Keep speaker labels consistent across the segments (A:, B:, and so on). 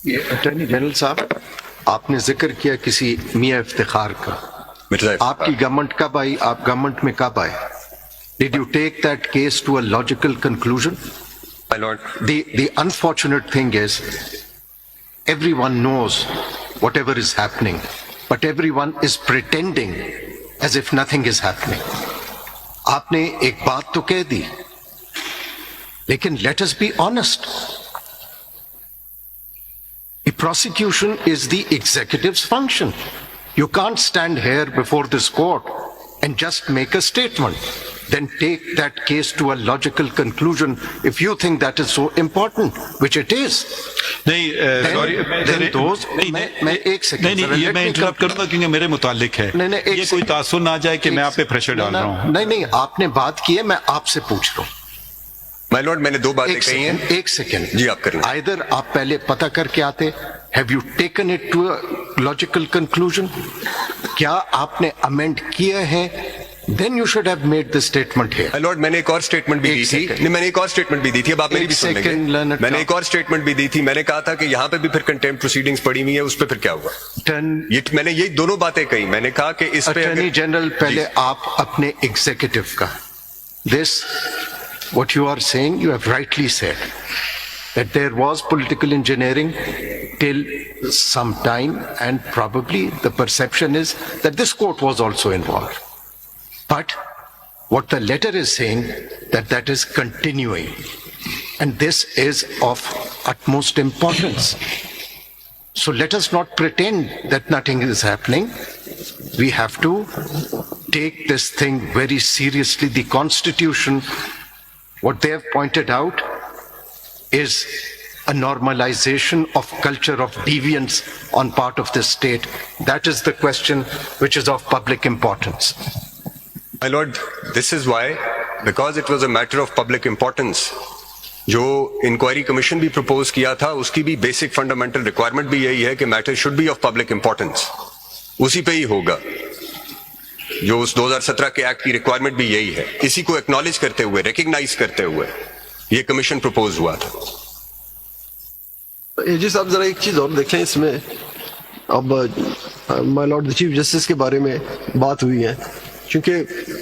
A: Attorney general صاحب، آپ نے ذکر کیا کسی میاں افتخار کا. آپ کی گورنمنٹ کب آئی؟ آپ گورنمنٹ میں کب آئے؟ Did you take that case to a logical conclusion?
B: My lord.
A: The unfortunate thing is, everyone knows whatever is happening, but everyone is pretending as if nothing is happening. آپ نے ایک بات تو کہہ دی، لیکن let us be honest. The prosecution is the executive's function. You can't stand here before this court and just make a statement. Then take that case to a logical conclusion if you think that is so important, which it is.
C: نہیں sorry,
A: میں ایک second
C: یہ میں interrupt کروں گا کیونکہ میرے متعلق ہے. یہ کوئی تاثر نہ جائے کہ میں آپ پہ پریشر ڈال رہا ہوں.
A: نہیں، آپ نے بات کی ہے، میں آپ سے پوچھ رہا ہوں.
B: مائی لارڈ، میں نے دو باتیں کہی ہیں.
A: ایک سیکنڈ
B: جی آپ کریں.
A: Either آپ پہلے پتہ کر کے آتے. Have you taken it to a logical conclusion? کیا آپ نے امینڈ کیا ہے؟ Then you should have made the statement here.
B: My lord, میں نے ایک اور اسٹیٹمنٹ بھی دی تھی. نہیں، میں نے ایک اور اسٹیٹمنٹ بھی دی تھی. اب آپ میری بھی سن لیں گے. میں نے ایک اور اسٹیٹمنٹ بھی دی تھی. میں نے کہا تھا کہ یہاں پہ بھی پھر کنٹیمپٹ پروسیڈنگز پڑی ہوئی ہیں، اس پہ پھر کیا ہوا؟ میں نے یہ دونوں باتیں کہی. میں نے کہا کہ اس پہ
A: اٹارنی جنرل، پہلے آپ اپنے ایگزیکٹو کا this what you are saying, you have rightly said that there was political engineering till some time, and probably the perception is that this court was also involved. But what the letter is saying, that is continuing, and this is of utmost importance. So let us not pretend that nothing is happening. We have to take this thing very seriously. The Constitution, what they have pointed out, is a normalization of culture of deviance on part of this state. That is the question which is of public importance.
B: My lord, this is why, because it was a matter of public importance, جو inquiry commission بھی propose کیا تھا اس کی بھی basic fundamental requirement بھی یہی ہے کہ matter should be of public importance. اسی پہ ہی ہوگا. جو اس 2017 کے ایکٹ کی ریکوائرمنٹ بھی یہی ہے. اسی کو ایکنالج کرتے ہوئے، ریکگنائز کرتے ہوئے یہ کمیشن پروپوز ہوا تھا.
D: جی صاحب، ذرا ایک چیز اور دیکھیں اس میں. اب مائی لارڈ چیف جسٹس کے بارے میں بات ہوئی ہے، چونکہ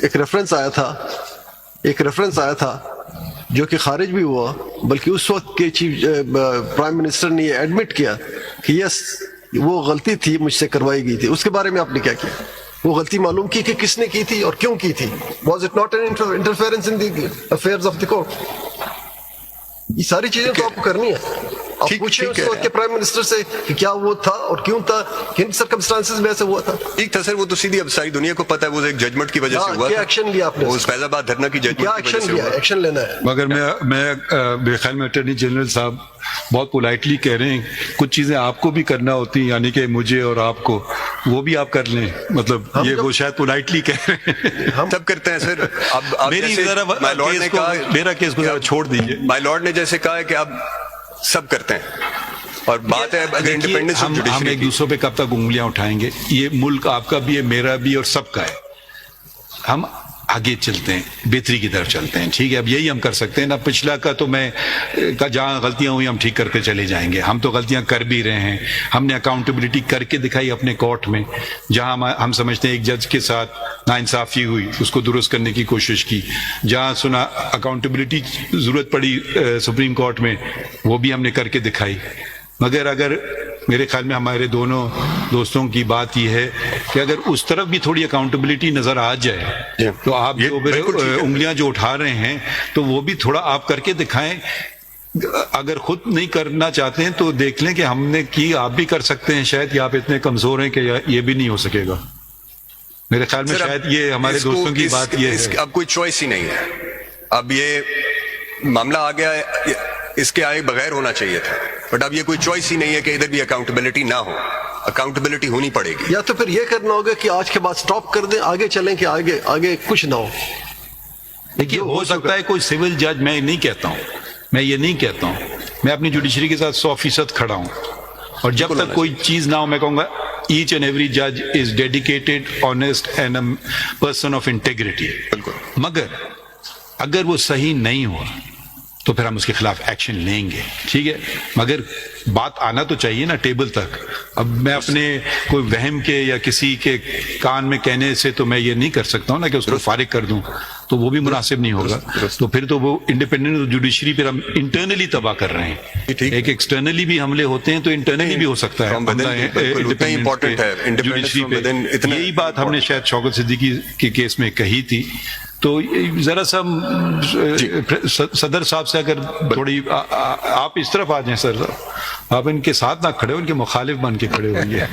D: ایک ریفرنس آیا تھا جو کہ خارج بھی ہوا، بلکہ اس وقت کے پرائم منسٹر نے یہ ایڈمٹ کیا کہ یس وہ غلطی تھی، مجھ سے کروائی گئی تھی. اس کے بارے میں آپ نے کیا کیا؟ وہ غلطی معلوم کی کہ کس نے کی تھی اور کیوں کی تھی؟ Was it not an interference in the affairs of the court? یہ ساری چیزیں تو آپ کو کرنی ہے. آپ پوچھیں اس وقت کے پرائم منسٹر سے کہ کیا وہ تھا اور کیوں تھا، کن سرکمسٹانسز میں ایسے ہوا تھا.
B: ٹھیک تھا سر، وہ تو سیدھی اب ساری دنیا کو پتا ہے، وہ ایک ججمنٹ کی وجہ سے ہوا.
D: کیا ایکشن لیا آپ نے؟
B: وہ فیض آباد دھرنا کی ججمنٹ
D: کیا
B: کی وجہ
D: ایکشن
B: سے
D: لیا؟
B: ہوا.
D: ایکشن لینا ہے.
C: مگر میں میرے خیال میں اٹارنی جنرل صاحب بہت پولائٹلی کہہ رہے ہیں، کچھ چیزیں آپ کو بھی کرنا ہوتی ہیں، یعنی کہ مجھے اور آپ کو، وہ بھی آپ کر لیں. مطلب یہ وہ شاید پولائٹلی کہہ رہے ہیں.
B: ہم سب کرتے ہیں سر. اب
C: میرا کیس کو ذرا چھوڑ دیجیے.
B: مائی لارڈ نے جیسے کہا ہے کہ اب سب کرتے ہیں، اور بات ہے اگر انڈیپینڈنس آف
C: ہم
B: جوڈیشری
C: ایک دوسروں پہ کب تک انگلیاں اٹھائیں گے؟ یہ ملک آپ کا بھی ہے، میرا بھی، اور سب کا ہے. ہم آگے چلتے ہیں، بہتری کی طرف چلتے ہیں. ٹھیک ہے، اب یہی ہم کر سکتے ہیں نا. پچھلا کا تو میں جہاں غلطیاں ہوئی ہم ٹھیک کرتے چلے جائیں گے. ہم تو غلطیاں کر بھی رہے ہیں. ہم نے اکاؤنٹیبلٹی کر کے دکھائی اپنے کورٹ میں. جہاں ہم سمجھتے ہیں ایک جج کے ساتھ ناانصافی ہوئی، اس کو درست کرنے کی کوشش کی. جہاں سنا اکاؤنٹیبلٹی ضرورت پڑی سپریم کورٹ میں، وہ بھی ہم نے کر کے دکھائی. مگر اگر میرے خیال میں ہمارے دونوں دوستوں کی بات یہ ہے کہ اگر اس طرف بھی تھوڑی اکاؤنٹیبلٹی نظر آ جائے تو آپ جو انگلیاں جو اٹھا رہے ہیں تو وہ بھی تھوڑا آپ کر کے دکھائیں. اگر خود نہیں کرنا چاہتے ہیں تو دیکھ لیں کہ ہم نے کی، آپ بھی کر سکتے ہیں شاید، یا آپ اتنے کمزور ہیں کہ یہ بھی نہیں ہو سکے گا. میرے خیال میں شاید یہ ہمارے دوستوں کی بات یہ ہے.
B: اب کوئی چوائس ہی نہیں ہے. اب یہ معاملہ آ گیا ہے، اس کے آئے بغیر ہونا چاہیے تھا، بٹ اب یہ کوئی چوائس ہی نہیں ہے کہ ادھر بھی اکاؤنٹیبلٹی نہ ہو. اکاؤنٹیبلٹی ہونی پڑے گی.
D: یا تو پھر یہ کرنا ہوگا کہ آج کے بعد سٹاپ کر دیں، آگے چلیں کہ آگے کچھ نہ ہو.
C: دیکھیے، ہو سکتا ہے کوئی سول جج، میں نہیں کہتا ہوں، میں یہ نہیں کہتا ہوں، میں اپنی جوڈیشری کے ساتھ 100% کھڑا ہوں. اور جب تک کوئی چیز نہ ہو میں کہوں گا ایچ اینڈ ایوری جج is dedicated, honest and a person of integrity.
B: بالکل.
C: مگر اگر وہ صحیح نہیں ہوا تو پھر ہم اس کے خلاف ایکشن لیں گے. ٹھیک ہے, مگر بات آنا تو چاہیے نا ٹیبل تک. اب میں اپنے کوئی وہم کے یا کسی کے کان میں کہنے سے تو میں یہ نہیں کر سکتا ہوں نا کہ اس کو فارغ کر دوں, تو وہ بھی مناسب نہیں ہوگا. تو پھر تو وہ انڈیپینڈنٹ جوڈیشری پھر ہم انٹرنلی تباہ کر رہے ہیں. ایک ایکسٹرنلی بھی حملے ہوتے ہیں تو انٹرنلی بھی ہو سکتا ہے. یہی بات ہم نے شاید شوکت صدیقی کے کیس میں کہی تھی. تو ذرا سا صدر صاحب سے اگر تھوڑی آپ اس طرف آ جائیں سر, آپ ان کے ساتھ نہ کھڑے ہو, ان کے مخالف بن کے کھڑے ہوئے.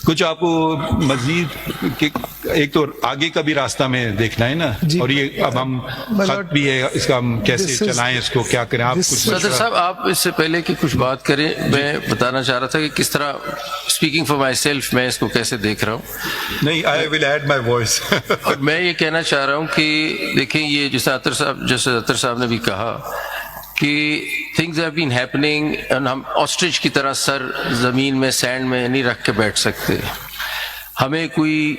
C: کچھ آپ کو مزید ایک تو آگے کا بھی راستہ میں دیکھنا ہے نا, اور یہ اب ہم خط بھی ہے اس کا, ہم کیسے چلائیں اس کو, کیا کریں. آپ کچھ
E: صدر صاحب آپ اس سے پہلے کہ کچھ بات کریں, میں بتانا چاہ رہا تھا کہ کس طرح اسپیکنگ فار مائی سیلف میں اس کو کیسے دیکھ رہا ہوں.
C: نہیں, آئی ول ایڈ مائی وائس.
E: اور میں یہ کہنا چاہ رہا ہوں کہ دیکھیں یہ جیسے عطر صاحب نے بھی کہا کہ تھنگز ہیو بین ہیپننگ, ہم آسٹرچ کی طرح سر زمین میں سینڈ میں نہیں رکھ کے بیٹھ سکتے. ہمیں کوئی,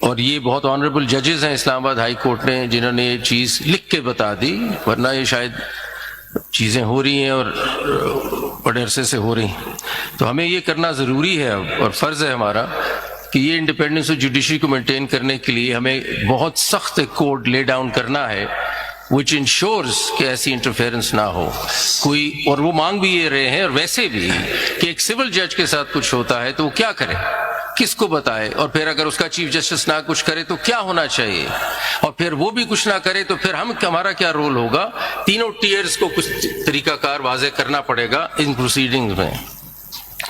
E: اور یہ بہت آنریبل ججز ہیں اسلام آباد ہائی کورٹ نے جنہوں نے یہ چیز لکھ کے بتا دی, ورنہ یہ شاید چیزیں ہو رہی ہیں اور بڑے عرصے سے ہو رہی ہیں. تو ہمیں یہ کرنا ضروری ہے اب, اور فرض ہے ہمارا کہ یہ انڈیپینڈنس آف جوڈیشری کو مینٹین کرنے کے لیے ہمیں بہت سخت کوڈ لے ڈاؤن کرنا ہے which ensures کہ ایسی انٹرفیئرنس نہ ہو کوئی. اور وہ مانگ بھی یہ رہے ہیں, اور ویسے بھی کہ ایک سول جج کے ساتھ کچھ ہوتا ہے تو وہ کیا کرے, کس کو بتائے, اور پھر اگر اس کا چیف جسٹس نہ کچھ کرے تو کیا ہونا چاہیے, اور پھر وہ بھی کچھ نہ کرے تو پھر ہمارا کیا رول ہوگا. تینوں ٹیئرز کو کچھ طریقہ کار واضح کرنا پڑے گا ان پروسیڈنگز میں.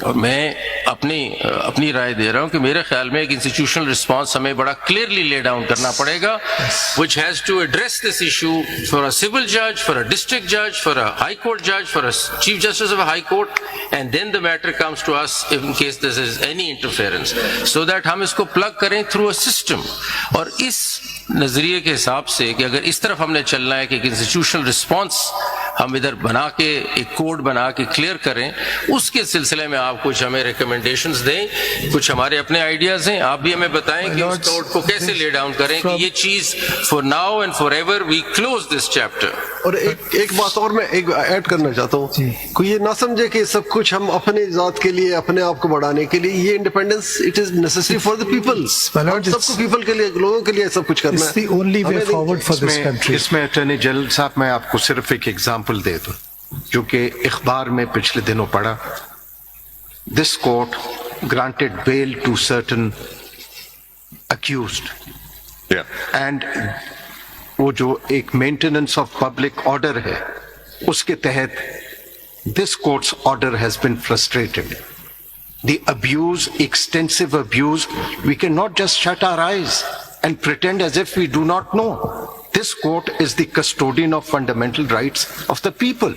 E: اور میں اپنی رائے دے رہا ہوں کہ میرے خیال میں ایک انسٹیٹیوشنل رسپانس ہمیں بڑا کلیئرلی لے ڈاؤن کرنا پڑے گا, which has to address this issue for a civil judge, for a district judge, for a high court judge, for a chief justice of a high court, and then the matter comes to us in case there is any interference, so that ہم اس کو plug کریں through a system. اور اس نظریے کے حساب سے کہ اگر اس طرف ہم نے چلنا ہے کہ ایک انسٹیٹیوشنل رسپانس ہم ادھر بنا کے ایک کوڈ بنا کے کلیئر کریں, اس کے سلسلے میں آپ کچھ ہمیں ریکمنڈیشنز دیں, کچھ ہمارے اپنے آئیڈیاز ہیں, آپ بھی ہمیں بتائیں کہ اس کوڈ کو کیسے لے ڈاؤن کریں کہ یہ چیز for now and for ever we close this chapter.
D: اور ایک بات اور میں ایڈ کرنا چاہتا ہوں, کوئی یہ نہ سمجھے کہ سب کچھ ہم اپنے ذات کے لیے, اپنے آپ کو بڑھانے کے لیے, یہ independence it is necessary for the people. سب کو پیپل کے لیے, لوگوں کے لیے سب کچھ کرنا ہے.
A: اس میں اٹارنی جنرل صاحب میں آپ کو صرف ایک ایگزامپل دے دوں جو کہ اخبار میں پچھلے دنوں پڑھا. This court granted bail to certain accused, and وہ جو ایک مینٹیننس آف پبلک آرڈر ہے اس کے تحت this court's order has been frustrated. The abuse, extensive abuse, we cannot just shut our eyes and pretend as if we do not know. This court is the custodian of fundamental rights of the people.